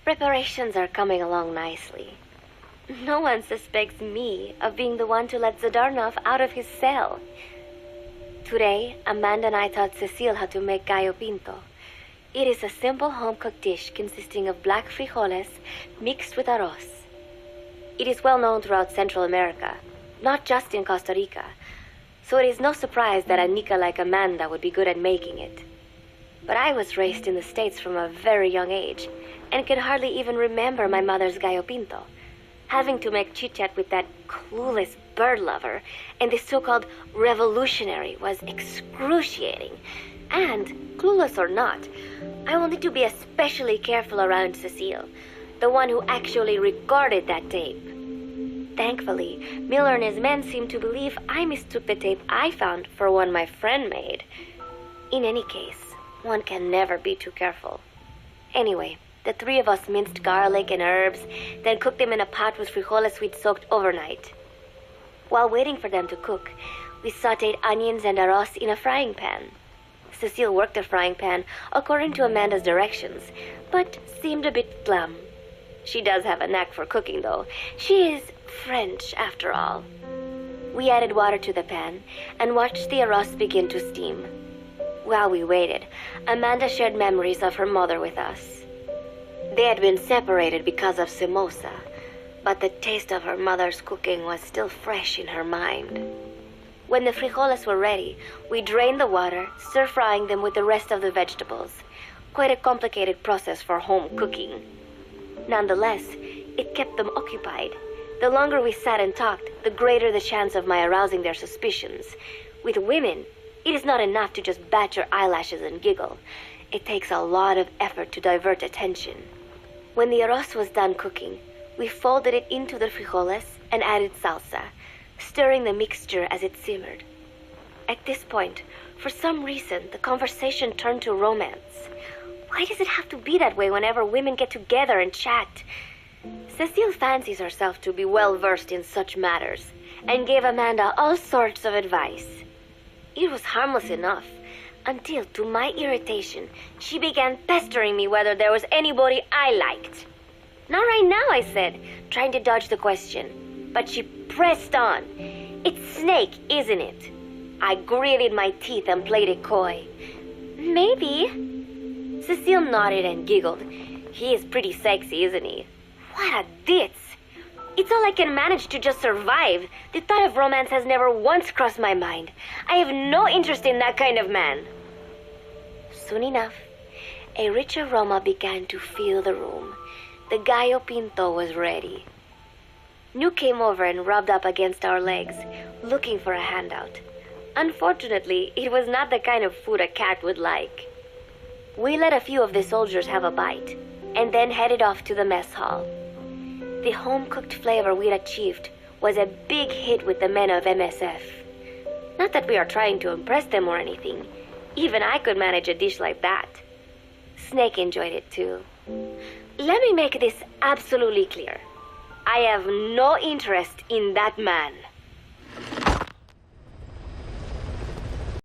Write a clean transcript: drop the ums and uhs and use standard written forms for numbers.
Preparations are coming along nicely. No one suspects me of being the one to let Zadarnov out of his cell. Today, Amanda and I taught Cecile how to make gallo pinto. It is a simple home-cooked dish consisting of black frijoles mixed with arroz. It is well known throughout Central America, not just in Costa Rica, so it is no surprise that a Nica like Amanda would be good at making it. But I was raised in the States from a very young age, and can hardly even remember my mother's gallo pinto. Having to make chit-chat with that clueless bird lover and the so-called revolutionary was excruciating. And, clueless or not, I will need to be especially careful around Cecile, the one who actually recorded that tape. Thankfully, Miller and his men seem to believe I mistook the tape I found for one my friend made. In any case, one can never be too careful. Anyway, the three of us minced garlic and herbs, then cooked them in a pot with frijoles we'd soaked overnight. While waiting for them to cook, we sautéed onions and arroz in a frying pan. Cecile worked the frying pan according to Amanda's directions, but seemed a bit glum. She does have a knack for cooking, though. She is French, after all. We added water to the pan and watched the arroz begin to steam. While we waited, Amanda shared memories of her mother with us. They had been separated because of Simosa, but the taste of her mother's cooking was still fresh in her mind. When the frijoles were ready, we drained the water, stir-frying them with the rest of the vegetables. Quite a complicated process for home cooking. Nonetheless, it kept them occupied. The longer we sat and talked, the greater the chance of my arousing their suspicions. With women, it is not enough to just bat your eyelashes and giggle. It takes a lot of effort to divert attention. When the arroz was done cooking, we folded it into the frijoles and added salsa, stirring the mixture as it simmered. At this point, for some reason, the conversation turned to romance. Why does it have to be that way whenever women get together and chat? Cecile fancies herself to be well-versed in such matters, and gave Amanda all sorts of advice. It was harmless enough, until, to my irritation, she began pestering me whether there was anybody I liked. Not right now, I said, trying to dodge the question. But she pressed on. It's Snake, isn't it? I gritted my teeth and played it coy. Maybe. Cecile nodded and giggled. He is pretty sexy, isn't he? What a ditz. It's all I can manage to just survive. The thought of romance has never once crossed my mind. I have no interest in that kind of man. Soon enough, a rich aroma began to fill the room. The gallo pinto was ready. New came over and rubbed up against our legs, looking for a handout. Unfortunately, it was not the kind of food a cat would like. We let a few of the soldiers have a bite, and then headed off to the mess hall. The home-cooked flavor we'd achieved was a big hit with the men of MSF. Not that we are trying to impress them or anything. Even I could manage a dish like that. Snake enjoyed it too. Let me make this absolutely clear. I have no interest in that man.